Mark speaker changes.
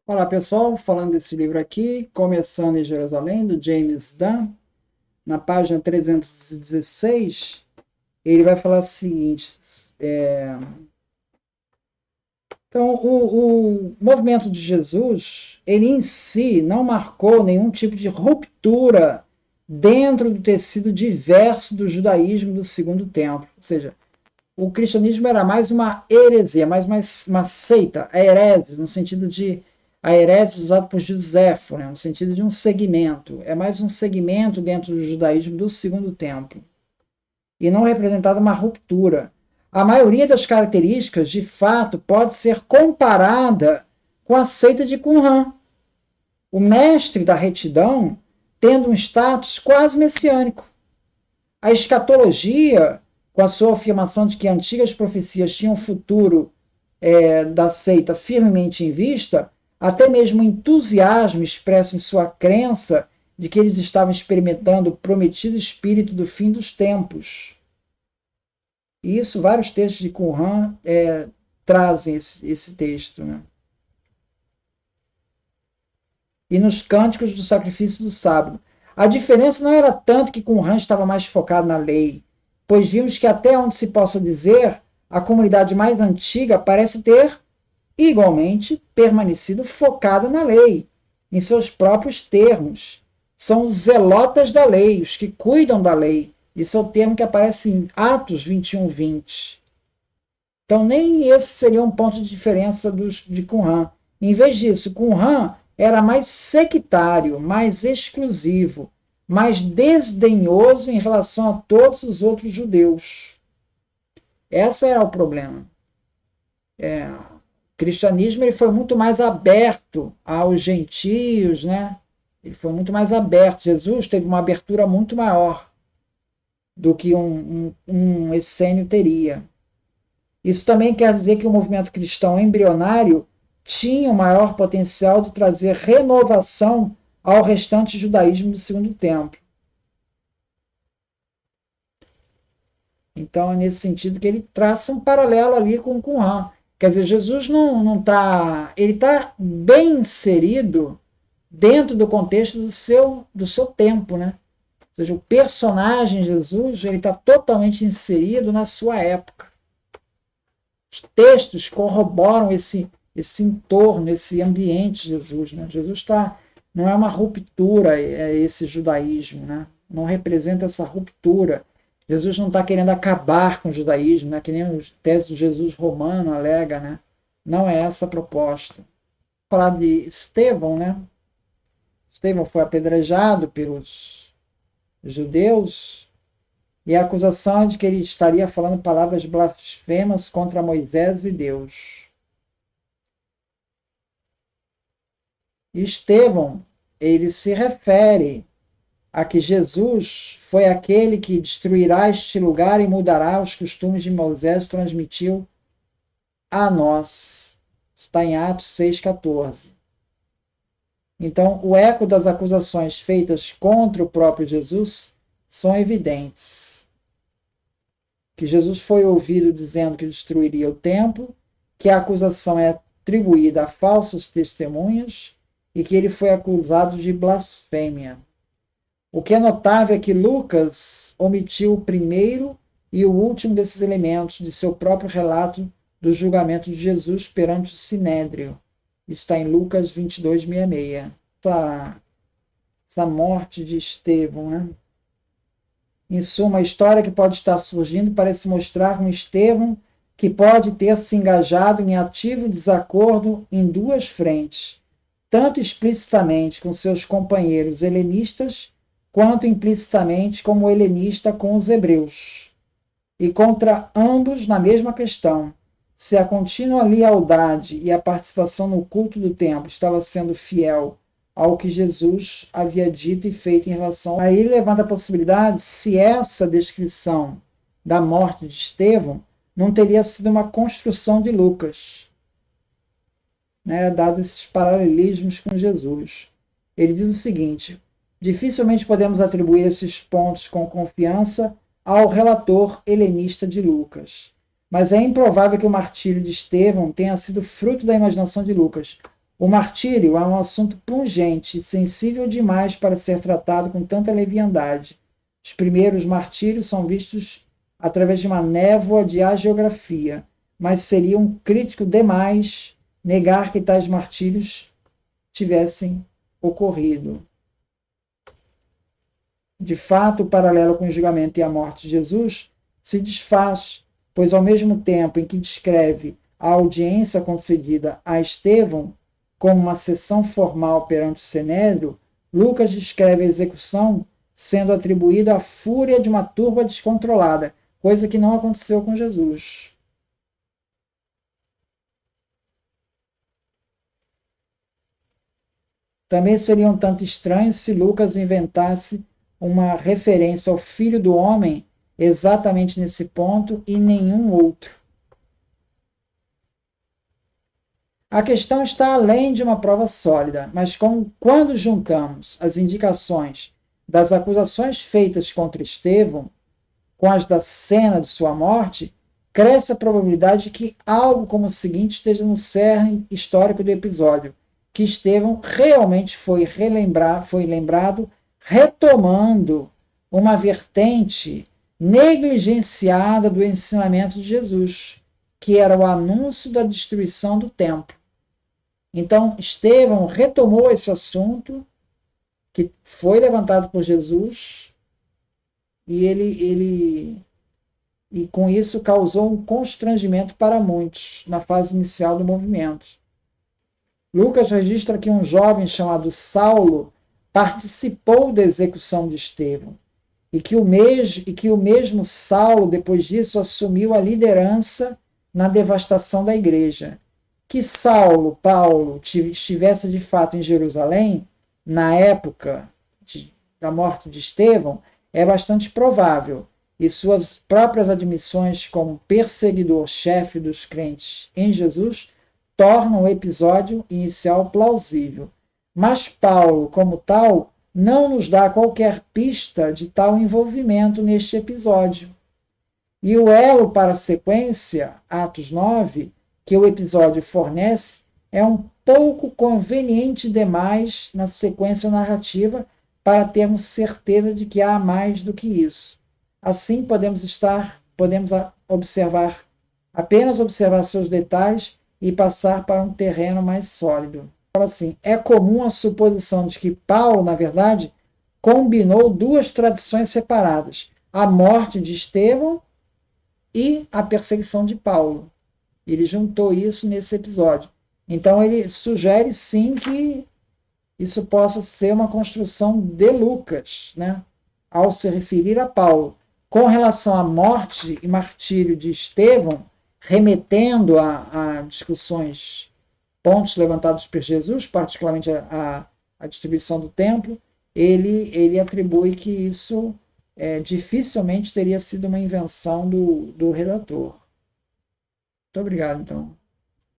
Speaker 1: Olá pessoal, falando desse livro aqui, Começando em Jerusalém, do James Dunn, na página 316, ele vai falar o seguinte: então, o movimento de Jesus, ele em si não marcou nenhum tipo de ruptura dentro do tecido diverso do judaísmo do Segundo Templo, ou seja, o cristianismo era mais uma heresia, mais uma seita, a herese, no sentido de a herese usada por Josefo, né, no sentido de um segmento. É mais um segmento dentro do judaísmo do Segundo Templo. E não representado uma ruptura. A maioria das características, de fato, pode ser comparada com a seita de Qumran, o mestre da retidão tendo um status quase messiânico. A escatologia, com a sua afirmação de que antigas profecias tinham um futuro da seita firmemente em vista, até mesmo o entusiasmo expresso em sua crença de que eles estavam experimentando o prometido espírito do fim dos tempos. E isso, vários textos de Qumran trazem esse texto. Né? E nos cânticos do sacrifício do sábado. A diferença não era tanto que Qumran estava mais focado na lei, pois vimos que até onde se possa dizer, a comunidade mais antiga parece ter, igualmente, permanecido focada na lei, em seus próprios termos. São os zelotas da lei, os que cuidam da lei. Esse é o termo que aparece em Atos 21:20. Então, nem esse seria um ponto de diferença de Qumran. Em vez disso, Qumran era mais sectário, mais exclusivo, mais desdenhoso em relação a todos os outros judeus. Esse era o problema. O cristianismo ele foi muito mais aberto aos gentios, né? Ele foi muito mais aberto. Jesus teve uma abertura muito maior do que um essênio teria. Isso também quer dizer que o movimento cristão embrionário tinha o maior potencial de trazer renovação ao restante judaísmo do Segundo Templo. Então, é nesse sentido que ele traça um paralelo ali com o Qumran. Quer dizer, Jesus não está. Ele está bem inserido dentro do contexto do seu tempo, né? Ou seja, o personagem Jesus ele está totalmente inserido na sua época. Os textos corroboram esse entorno, esse ambiente de Jesus. Né? Jesus não é uma ruptura, esse judaísmo, né? Não representa essa ruptura. Jesus não está querendo acabar com o judaísmo, né? Que nem o tese do Jesus romano alega. Né? Não é essa a proposta. Vou falar de Estevão, né? Estevão foi apedrejado pelos judeus e a acusação é de que ele estaria falando palavras blasfemas contra Moisés e Deus. E Estevão, ele se refere a que Jesus foi aquele que destruirá este lugar e mudará os costumes de Moisés, transmitiu a nós. Está em Atos 6,14. Então, o eco das acusações feitas contra o próprio Jesus são evidentes. Que Jesus foi ouvido dizendo que destruiria o templo, que a acusação é atribuída a falsos testemunhas e que ele foi acusado de blasfêmia. O que é notável é que Lucas omitiu o primeiro e o último desses elementos de seu próprio relato do julgamento de Jesus perante o Sinédrio. Está em Lucas 22:66. Essa morte de Estevão, né? Em suma, a história que pode estar surgindo parece mostrar um Estevão que pode ter se engajado em ativo desacordo em duas frentes, tanto explicitamente com seus companheiros helenistas, quanto implicitamente como helenista com os hebreus, e contra ambos na mesma questão, se a contínua lealdade e a participação no culto do templo estava sendo fiel ao que Jesus havia dito e feito em relação. Aí ele levanta a possibilidade se essa descrição da morte de Estevão não teria sido uma construção de Lucas, né, dado esses paralelismos com Jesus. Ele diz o seguinte: dificilmente podemos atribuir esses pontos com confiança ao relator helenista de Lucas, mas é improvável que o martírio de Estevão tenha sido fruto da imaginação de Lucas. O martírio é um assunto pungente e sensível demais para ser tratado com tanta leviandade. Os primeiros martírios são vistos através de uma névoa de hagiografia, mas seria um crítico demais negar que tais martírios tivessem ocorrido. De fato, o paralelo com o julgamento e a morte de Jesus se desfaz, pois ao mesmo tempo em que descreve a audiência concedida a Estevão como uma sessão formal perante o Sinédrio, Lucas descreve a execução sendo atribuída à fúria de uma turba descontrolada, coisa que não aconteceu com Jesus. Também seria um tanto estranho se Lucas inventasse uma referência ao Filho do Homem exatamente nesse ponto e nenhum outro. A questão está além de uma prova sólida, mas quando juntamos as indicações das acusações feitas contra Estevão com as da cena de sua morte, cresce a probabilidade de que algo como o seguinte esteja no cerne histórico do episódio, que Estevão realmente foi lembrado retomando uma vertente negligenciada do ensinamento de Jesus, que era o anúncio da destruição do templo. Então, Estevão retomou esse assunto que foi levantado por Jesus e com isso causou um constrangimento para muitos na fase inicial do movimento. Lucas registra que um jovem chamado Saulo participou da execução de Estevão e que o mesmo Saulo, depois disso, assumiu a liderança na devastação da igreja. Que Paulo, estivesse de fato em Jerusalém, na época da morte de Estevão, é bastante provável, e suas próprias admissões como perseguidor-chefe dos crentes em Jesus tornam o episódio inicial plausível. Mas Paulo, como tal, não nos dá qualquer pista de tal envolvimento neste episódio. E o elo para a sequência, Atos 9, que o episódio fornece, é um pouco conveniente demais na sequência narrativa para termos certeza de que há mais do que isso. Assim, podemos apenas observar seus detalhes e passar para um terreno mais sólido. Assim, é comum a suposição de que Paulo, na verdade, combinou duas tradições separadas: a morte de Estevão e a perseguição de Paulo. Ele juntou isso nesse episódio. Então ele sugere sim que isso possa ser uma construção de Lucas, né? Ao se referir a Paulo. Com relação à morte e martírio de Estevão, remetendo a discussões, pontos levantados por Jesus, particularmente a distribuição do templo, ele atribui que isso dificilmente teria sido uma invenção do redator. Muito obrigado, então.